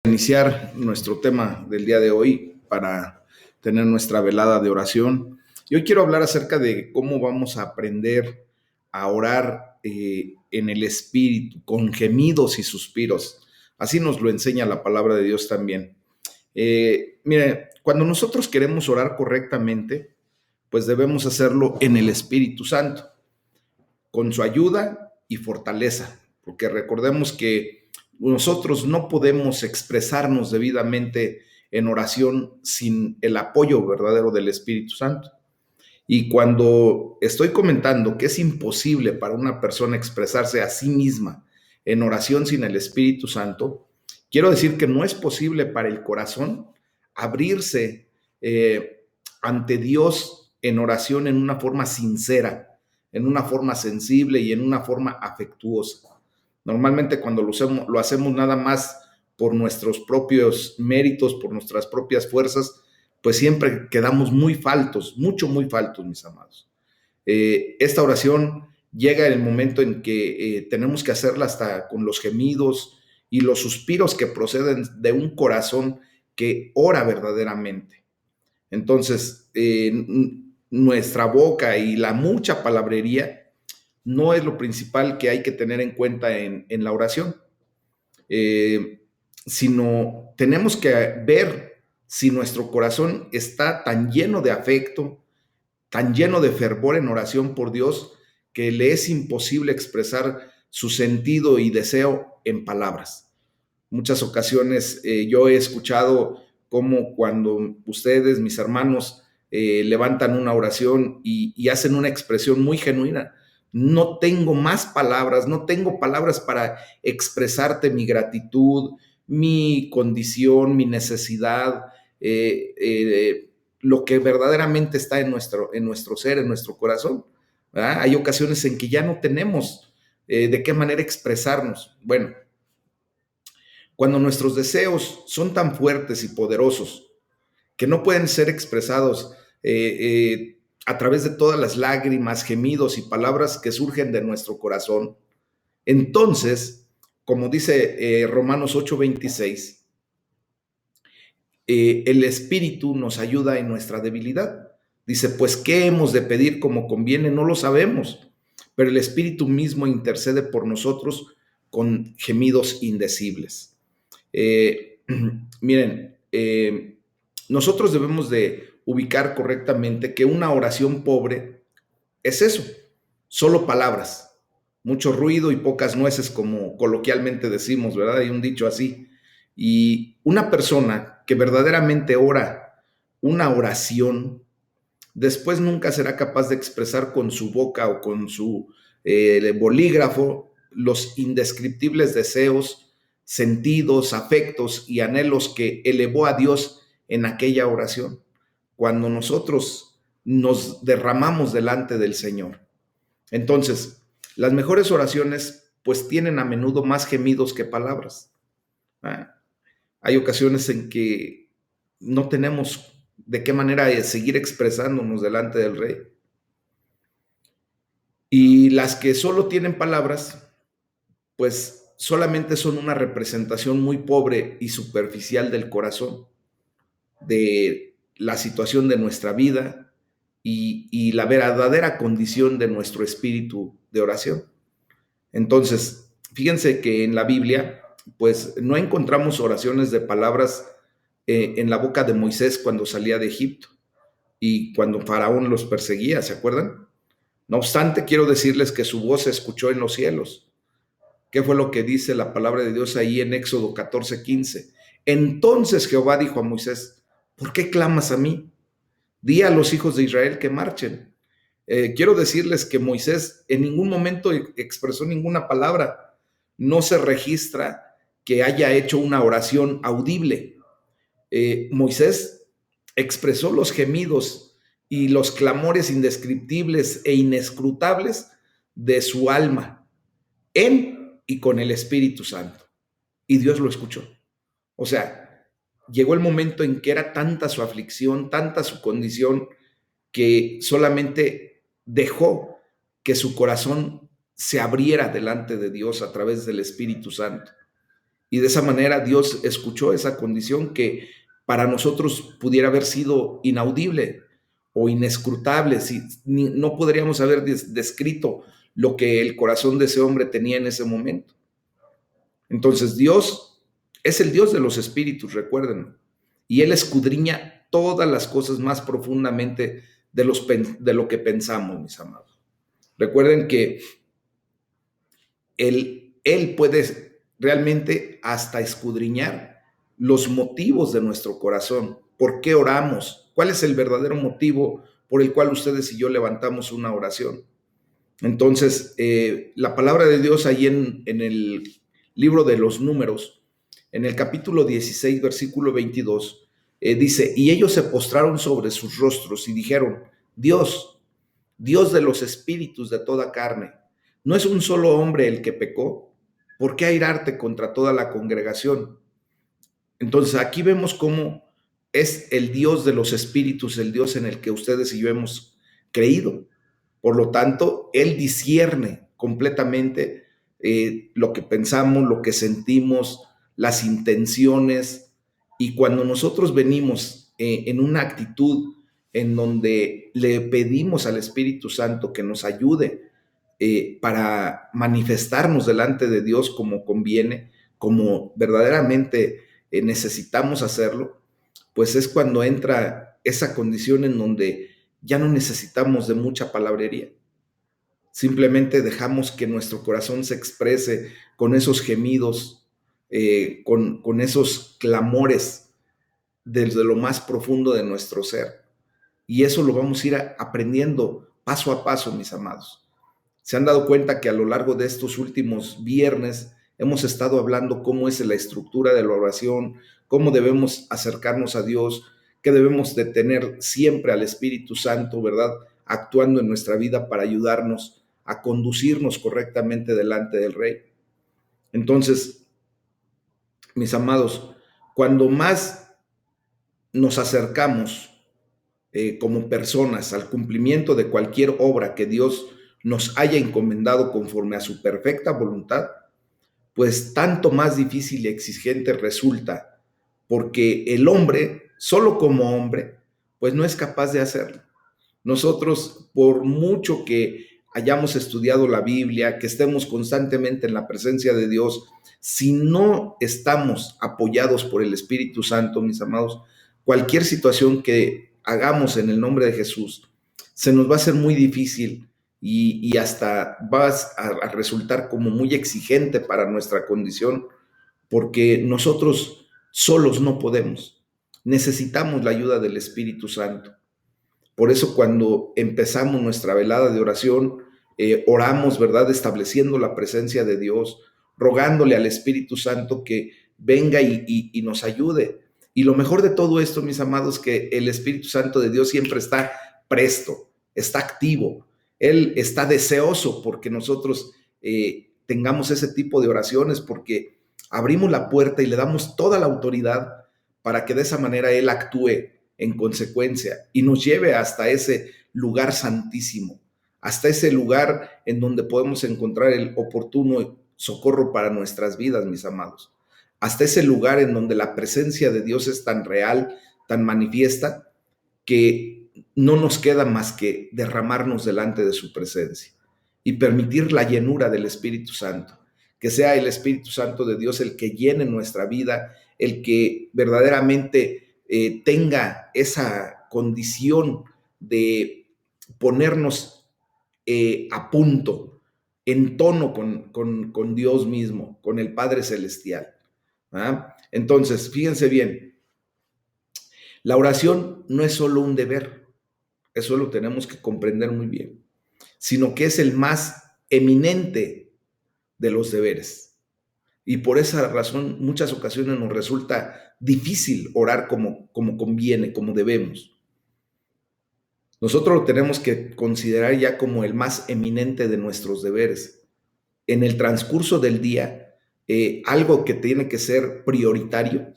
Iniciar nuestro tema del día de hoy para tener nuestra velada de oración. Y hoy quiero hablar acerca de cómo vamos a aprender a orar en el Espíritu, con gemidos y suspiros. Así nos lo enseña la palabra de Dios también. Mire, cuando nosotros queremos orar correctamente, pues debemos hacerlo en el Espíritu Santo, con su ayuda y fortaleza, porque recordemos que nosotros no podemos expresarnos debidamente en oración sin el apoyo verdadero del Espíritu Santo. Y cuando estoy comentando que es imposible para una persona expresarse a sí misma en oración sin el Espíritu Santo, quiero decir que no es posible para el corazón abrirse ante Dios en oración en una forma sincera, en una forma sensible y en una forma afectuosa. Normalmente cuando lo hacemos nada más por nuestros propios méritos, por nuestras propias fuerzas, pues siempre quedamos muy faltos, muy faltos, mis amados. Esta oración llega en el momento en que tenemos que hacerla hasta con los gemidos y los suspiros que proceden de un corazón que ora verdaderamente. Entonces, nuestra boca y la mucha palabrería no es lo principal que hay que tener en cuenta en la oración, sino tenemos que ver si nuestro corazón está tan lleno de afecto, tan lleno de fervor en oración por Dios, que le es imposible expresar su sentido y deseo en palabras. Muchas ocasiones yo he escuchado cómo cuando ustedes, mis hermanos, levantan una oración y hacen una expresión muy genuina. No tengo más palabras, no tengo palabras para expresarte mi gratitud, mi condición, mi necesidad, lo que verdaderamente está en nuestro ser, en nuestro corazón. ¿Verdad? Hay ocasiones en que ya no tenemos de qué manera expresarnos. Bueno, cuando nuestros deseos son tan fuertes y poderosos que no pueden ser expresados a través de todas las lágrimas, gemidos y palabras que surgen de nuestro corazón, entonces, como dice Romanos 8:26, el Espíritu nos ayuda en nuestra debilidad. Dice, pues, ¿qué hemos de pedir como conviene? No lo sabemos, pero el Espíritu mismo intercede por nosotros con gemidos indecibles. Miren, nosotros debemos de ubicar correctamente que una oración pobre es eso, solo palabras, mucho ruido y pocas nueces, como coloquialmente decimos, ¿verdad? Hay un dicho así. Y una persona que verdaderamente ora una oración, después nunca será capaz de expresar con su boca o con su bolígrafo los indescriptibles deseos, sentidos, afectos y anhelos que elevó a Dios en aquella oración, cuando nosotros nos derramamos delante del Señor. Entonces, las mejores oraciones pues tienen a menudo más gemidos que palabras. Hay ocasiones en que no tenemos de qué manera seguir expresándonos delante del Rey. Y las que solo tienen palabras, pues solamente son una representación muy pobre y superficial del corazón, de la situación de nuestra vida y la verdadera condición de nuestro espíritu de oración. Entonces, fíjense que en la Biblia, pues no encontramos oraciones de palabras en la boca de Moisés cuando salía de Egipto y cuando Faraón los perseguía, ¿se acuerdan? No obstante, quiero decirles que su voz se escuchó en los cielos. ¿Qué fue lo que dice la palabra de Dios ahí en Éxodo 14:15? Entonces Jehová dijo a Moisés, ¿por qué clamas a mí? Di a los hijos de Israel que marchen. Quiero decirles que Moisés en ningún momento expresó ninguna palabra. No se registra que haya hecho una oración audible. Moisés expresó los gemidos y los clamores indescriptibles e inescrutables de su alma en y con el Espíritu Santo. Y Dios lo escuchó. O sea, llegó el momento en que era tanta su aflicción, tanta su condición, que solamente dejó que su corazón se abriera delante de Dios a través del Espíritu Santo. Y de esa manera Dios escuchó esa condición que para nosotros pudiera haber sido inaudible o inescrutable, si no podríamos haber descrito lo que el corazón de ese hombre tenía en ese momento. Entonces Dios es el Dios de los espíritus, recuerden, y Él escudriña todas las cosas más profundamente de lo que pensamos, mis amados. Recuerden que Él puede realmente hasta escudriñar los motivos de nuestro corazón. ¿Por qué oramos? ¿Cuál es el verdadero motivo por el cual ustedes y yo levantamos una oración? Entonces, la palabra de Dios ahí en el libro de los Números, en el capítulo 16, versículo 22, dice, y ellos se postraron sobre sus rostros y dijeron, Dios, Dios de los espíritus de toda carne, ¿no es un solo hombre el que pecó? ¿Por qué airarte contra toda la congregación? Entonces aquí vemos cómo es el Dios de los espíritus, el Dios en el que ustedes y yo hemos creído. Por lo tanto, Él discierne completamente lo que pensamos, lo que sentimos, las intenciones. Y cuando nosotros venimos en una actitud en donde le pedimos al Espíritu Santo que nos ayude para manifestarnos delante de Dios como conviene, como verdaderamente necesitamos hacerlo, pues es cuando entra esa condición en donde ya no necesitamos de mucha palabrería. Simplemente dejamos que nuestro corazón se exprese con esos gemidos, con esos clamores desde lo más profundo de nuestro ser. Y eso lo vamos a ir aprendiendo paso a paso, mis amados. Se han dado cuenta que a lo largo de estos últimos viernes hemos estado hablando cómo es la estructura de la oración, cómo debemos acercarnos a Dios, que debemos de tener siempre al Espíritu Santo, ¿verdad? Actuando en nuestra vida para ayudarnos a conducirnos correctamente delante del Rey. Entonces, mis amados, cuando más nos acercamos como personas al cumplimiento de cualquier obra que Dios nos haya encomendado conforme a su perfecta voluntad, pues tanto más difícil y exigente resulta, porque el hombre, solo como hombre, pues no es capaz de hacerlo. Nosotros, por mucho que hayamos estudiado la Biblia, que estemos constantemente en la presencia de Dios, si no estamos apoyados por el Espíritu Santo, mis amados, cualquier situación que hagamos en el nombre de Jesús, se nos va a hacer muy difícil y hasta va a resultar como muy exigente para nuestra condición, porque nosotros solos no podemos. Necesitamos la ayuda del Espíritu Santo. Por eso cuando empezamos nuestra velada de oración, oramos, ¿verdad? Estableciendo la presencia de Dios, rogándole al Espíritu Santo que venga y nos ayude. Y lo mejor de todo esto, mis amados, que el Espíritu Santo de Dios siempre está presto, está activo. Él está deseoso porque nosotros tengamos ese tipo de oraciones, porque abrimos la puerta y le damos toda la autoridad para que de esa manera Él actúe en consecuencia y nos lleve hasta ese lugar santísimo, hasta ese lugar en donde podemos encontrar el oportuno socorro para nuestras vidas, mis amados, hasta ese lugar en donde la presencia de Dios es tan real, tan manifiesta, que no nos queda más que derramarnos delante de su presencia y permitir la llenura del Espíritu Santo, que sea el Espíritu Santo de Dios el que llene nuestra vida, el que verdaderamente tenga esa condición de ponernos a punto, en tono con Dios mismo, con el Padre Celestial. ¿Ah? Entonces, fíjense bien, la oración no es solo un deber, eso lo tenemos que comprender muy bien, sino que es el más eminente de los deberes. Y por esa razón, muchas ocasiones nos resulta difícil orar como conviene, como debemos. Nosotros lo tenemos que considerar ya como el más eminente de nuestros deberes. En el transcurso del día, algo que tiene que ser prioritario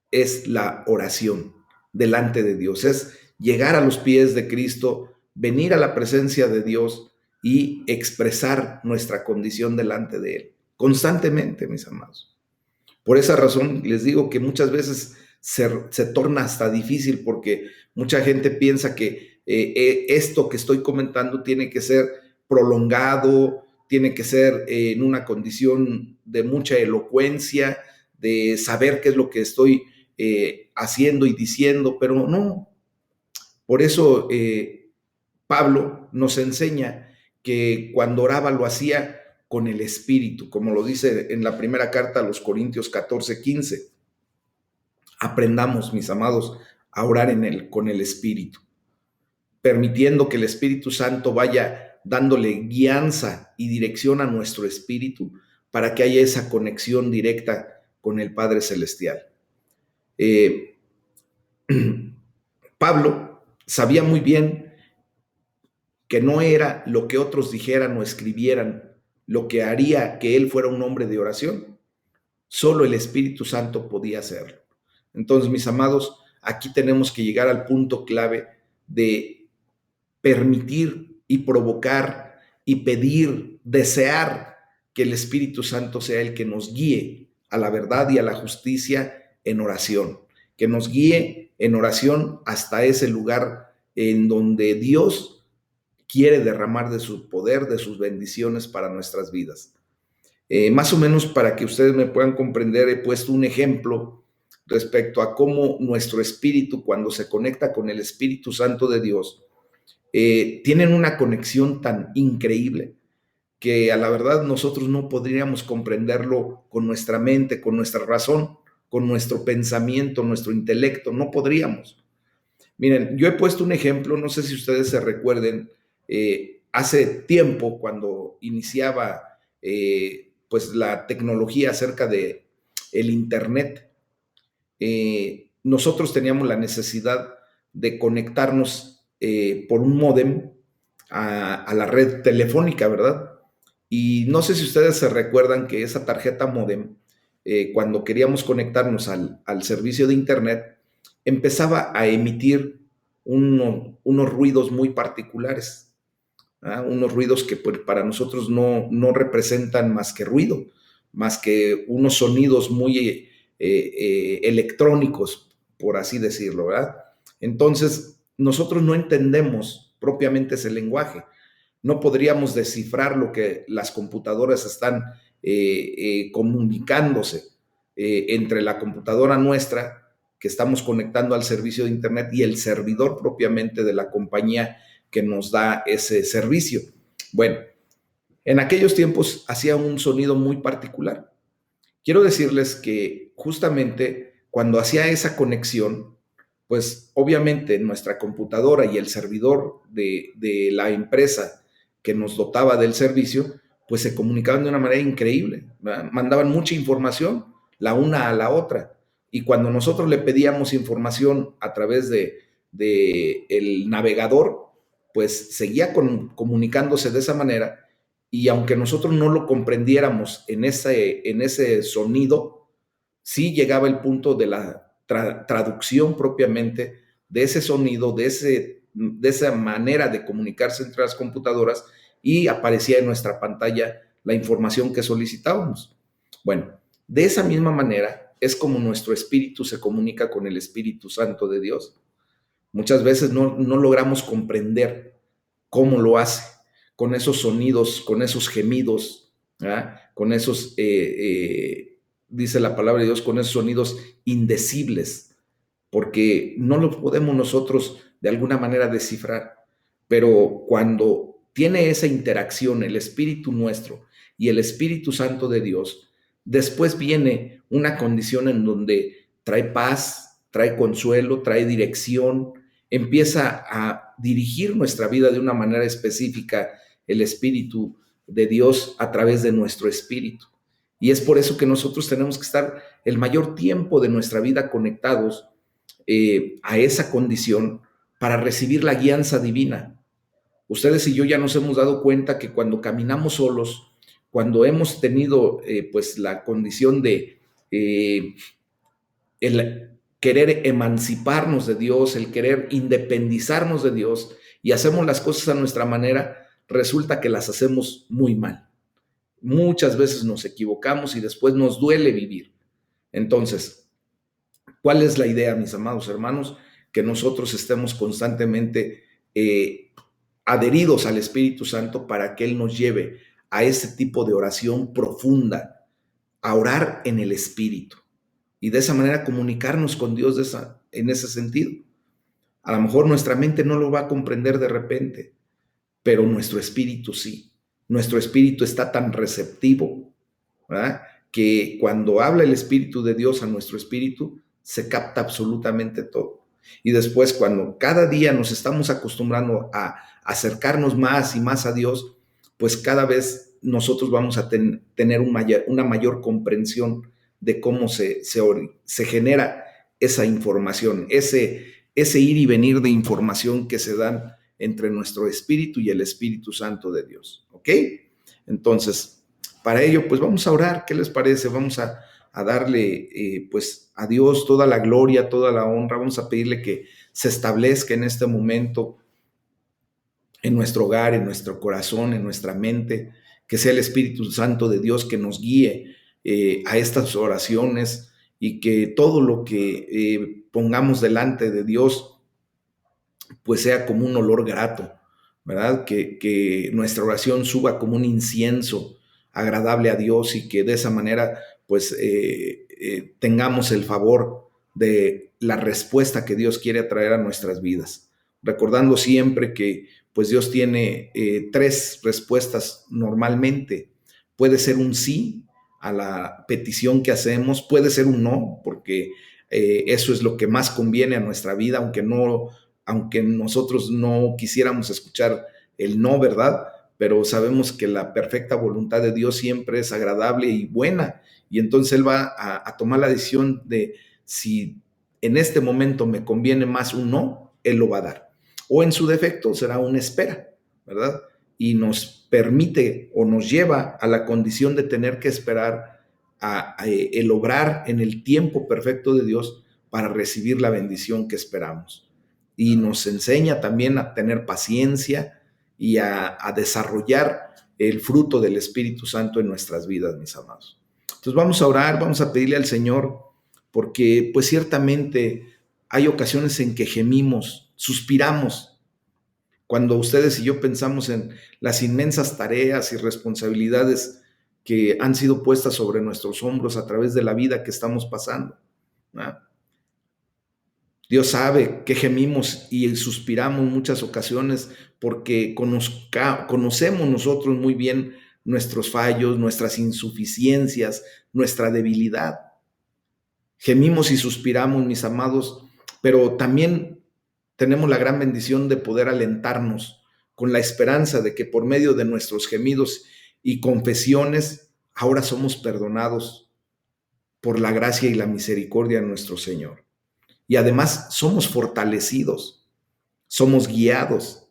es la oración delante de Dios, es llegar a los pies de Cristo, venir a la presencia de Dios y expresar nuestra condición delante de Él, constantemente, mis amados. Por esa razón les digo que muchas veces se torna hasta difícil porque mucha gente piensa que esto que estoy comentando tiene que ser prolongado, tiene que ser en una condición de mucha elocuencia, de saber qué es lo que estoy haciendo y diciendo, pero no. Por eso Pablo nos enseña que cuando oraba lo hacía con el Espíritu, como lo dice en la primera carta a los Corintios 14:15. Aprendamos, mis amados, a orar con el Espíritu, permitiendo que el Espíritu Santo vaya dándole guianza y dirección a nuestro espíritu para que haya esa conexión directa con el Padre Celestial. Pablo sabía muy bien que no era lo que otros dijeran o escribieran lo que haría que él fuera un hombre de oración. Solo el Espíritu Santo podía hacerlo. Entonces, mis amados, aquí tenemos que llegar al punto clave de permitir y provocar y pedir, desear que el Espíritu Santo sea el que nos guíe a la verdad y a la justicia en oración, que nos guíe en oración hasta ese lugar en donde Dios quiere derramar de su poder, de sus bendiciones para nuestras vidas. Más o menos para que ustedes me puedan comprender, he puesto un ejemplo respecto a cómo nuestro espíritu, cuando se conecta con el Espíritu Santo de Dios, tienen una conexión tan increíble que a la verdad nosotros no podríamos comprenderlo con nuestra mente, con nuestra razón, con nuestro pensamiento, nuestro intelecto, no podríamos. Miren, yo he puesto un ejemplo, no sé si ustedes se recuerden, hace tiempo cuando iniciaba pues la tecnología acerca de el internet, nosotros teníamos la necesidad de conectarnos por un módem a la red telefónica, ¿verdad? Y no sé si ustedes se recuerdan que esa tarjeta módem, cuando queríamos conectarnos al servicio de internet, empezaba a emitir unos ruidos muy particulares, ¿ah? Unos ruidos que pues, para nosotros no representan más que ruido, más que unos sonidos muy electrónicos, por así decirlo, ¿verdad? Entonces, nosotros no entendemos propiamente ese lenguaje. No podríamos descifrar lo que las computadoras están comunicándose entre la computadora nuestra que estamos conectando al servicio de internet y el servidor propiamente de la compañía que nos da ese servicio. Bueno, en aquellos tiempos hacía un sonido muy particular. Quiero decirles que justamente cuando hacía esa conexión, pues obviamente nuestra computadora y el servidor de la empresa que nos dotaba del servicio, pues se comunicaban de una manera increíble, ¿verdad? Mandaban mucha información la una a la otra. Y cuando nosotros le pedíamos información a través de el navegador, pues seguía comunicándose de esa manera. Y aunque nosotros no lo comprendiéramos en ese sonido, sí llegaba el punto de la traducción propiamente de ese sonido, de esa manera de comunicarse entre las computadoras y aparecía en nuestra pantalla la información que solicitábamos. Bueno, de esa misma manera es como nuestro espíritu se comunica con el Espíritu Santo de Dios. Muchas veces no logramos comprender cómo lo hace, con esos sonidos, con esos gemidos, ¿verdad? Con esos, dice la palabra de Dios, con esos sonidos indecibles, porque no los podemos nosotros de alguna manera descifrar. Pero cuando tiene esa interacción el Espíritu nuestro y el Espíritu Santo de Dios, después viene una condición en donde trae paz, trae consuelo, trae dirección, empieza a dirigir nuestra vida de una manera específica el Espíritu de Dios a través de nuestro espíritu. Y es por eso que nosotros tenemos que estar el mayor tiempo de nuestra vida conectados a esa condición para recibir la guianza divina. Ustedes y yo ya nos hemos dado cuenta que cuando caminamos solos, cuando hemos tenido pues la condición de el querer emanciparnos de Dios, el querer independizarnos de Dios y hacemos las cosas a nuestra manera, resulta que las hacemos muy mal. Muchas veces nos equivocamos y después nos duele vivir. Entonces, ¿cuál es la idea, mis amados hermanos? Que nosotros estemos constantemente adheridos al Espíritu Santo para que Él nos lleve a ese tipo de oración profunda, a orar en el Espíritu y de esa manera comunicarnos con Dios en ese sentido. A lo mejor nuestra mente no lo va a comprender de repente, pero nuestro espíritu sí. Nuestro espíritu está tan receptivo, ¿verdad? Que cuando habla el Espíritu de Dios a nuestro espíritu, se capta absolutamente todo. Y después, cuando cada día nos estamos acostumbrando a acercarnos más y más a Dios, pues cada vez nosotros vamos a tener una mayor comprensión de cómo se genera esa información, ese ir y venir de información que se dan entre nuestro espíritu y el Espíritu Santo de Dios. ¿Ok? Entonces, para ello, pues vamos a orar. ¿Qué les parece? Vamos a darle, pues, a Dios toda la gloria, toda la honra. Vamos a pedirle que se establezca en este momento en nuestro hogar, en nuestro corazón, en nuestra mente, que sea el Espíritu Santo de Dios que nos guíe a estas oraciones y que todo lo que pongamos delante de Dios pues sea como un olor grato, ¿verdad? Que nuestra oración suba como un incienso agradable a Dios y que de esa manera pues tengamos el favor de la respuesta que Dios quiere traer a nuestras vidas. Recordando siempre que pues Dios tiene tres respuestas normalmente. Puede ser un sí a la petición que hacemos, puede ser un no, porque eso es lo que más conviene a nuestra vida, aunque nosotros no quisiéramos escuchar el no, ¿verdad? Pero sabemos que la perfecta voluntad de Dios siempre es agradable y buena, y entonces Él va a tomar la decisión de si en este momento me conviene más un no, Él lo va a dar. O en su defecto será una espera, ¿verdad? Y nos permite o nos lleva a la condición de tener que esperar a el obrar en el tiempo perfecto de Dios para recibir la bendición que esperamos. Y nos enseña también a tener paciencia y a desarrollar el fruto del Espíritu Santo en nuestras vidas, mis amados. Entonces vamos a orar, vamos a pedirle al Señor, porque pues ciertamente hay ocasiones en que gemimos, suspiramos, cuando ustedes y yo pensamos en las inmensas tareas y responsabilidades que han sido puestas sobre nuestros hombros a través de la vida que estamos pasando, ¿no? Dios sabe que gemimos y suspiramos en muchas ocasiones porque conocemos nosotros muy bien nuestros fallos, nuestras insuficiencias, nuestra debilidad. Gemimos y suspiramos, mis amados, pero también tenemos la gran bendición de poder alentarnos con la esperanza de que por medio de nuestros gemidos y confesiones, ahora somos perdonados por la gracia y la misericordia de nuestro Señor. Y además somos fortalecidos, somos guiados,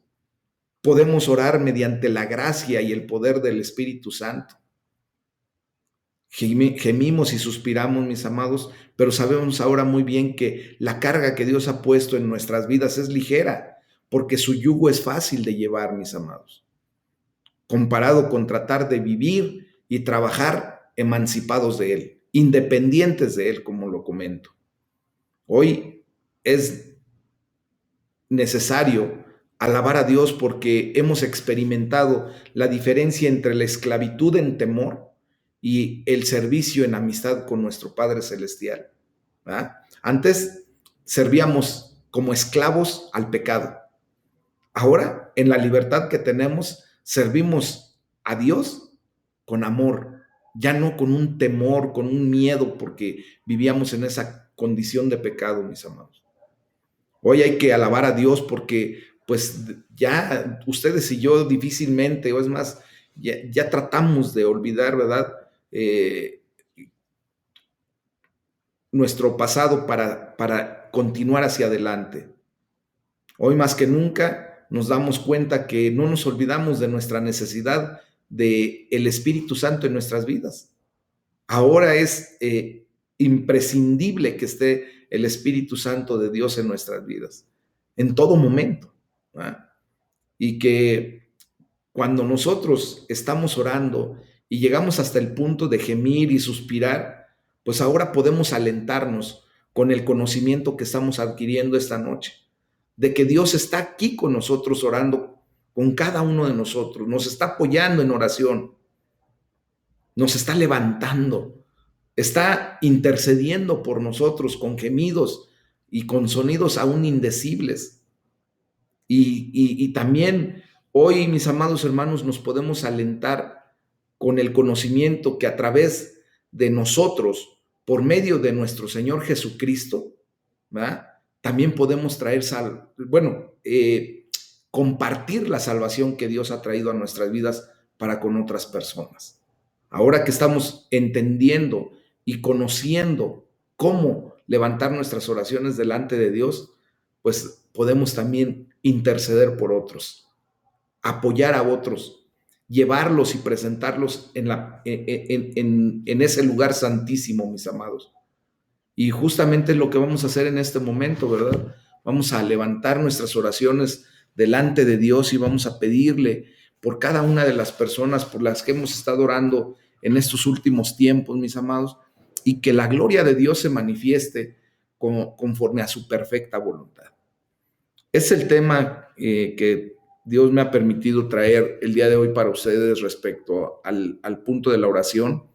podemos orar mediante la gracia y el poder del Espíritu Santo. Gemimos y suspiramos, mis amados, pero sabemos ahora muy bien que la carga que Dios ha puesto en nuestras vidas es ligera, porque su yugo es fácil de llevar, mis amados, comparado con tratar de vivir y trabajar emancipados de Él, independientes de Él, como lo comento. Hoy es necesario alabar a Dios porque hemos experimentado la diferencia entre la esclavitud en temor y el servicio en amistad con nuestro Padre Celestial, ¿verdad? Antes servíamos como esclavos al pecado. Ahora, en la libertad que tenemos, servimos a Dios con amor, ya no con un temor, con un miedo, porque vivíamos en esa condición de pecado, mis amados. Hoy hay que alabar a Dios porque pues ya ustedes y yo difícilmente, o es más, ya tratamos de olvidar, ¿verdad? Nuestro pasado para continuar hacia adelante. Hoy más que nunca nos damos cuenta que no nos olvidamos de nuestra necesidad de el Espíritu Santo en nuestras vidas. Ahora es imprescindible que esté el Espíritu Santo de Dios en nuestras vidas, en todo momento, ¿verdad? Y que cuando nosotros estamos orando y llegamos hasta el punto de gemir y suspirar, pues ahora podemos alentarnos con el conocimiento que estamos adquiriendo esta noche, de que Dios está aquí con nosotros orando con cada uno de nosotros, nos está apoyando en oración, nos está levantando, está intercediendo por nosotros con gemidos y con sonidos aún indecibles. Y también hoy, mis amados hermanos, nos podemos alentar con el conocimiento que a través de nosotros, por medio de nuestro Señor Jesucristo, ¿verdad? También podemos traer, compartir la salvación que Dios ha traído a nuestras vidas para con otras personas. Ahora que estamos entendiendo y conociendo cómo levantar nuestras oraciones delante de Dios, pues podemos también interceder por otros, apoyar a otros, llevarlos y presentarlos en ese lugar santísimo, mis amados. Y justamente es lo que vamos a hacer en este momento, ¿verdad? Vamos a levantar nuestras oraciones delante de Dios y vamos a pedirle por cada una de las personas por las que hemos estado orando en estos últimos tiempos, mis amados, y que la gloria de Dios se manifieste conforme a su perfecta voluntad. Es el tema que Dios me ha permitido traer el día de hoy para ustedes respecto al punto de la oración.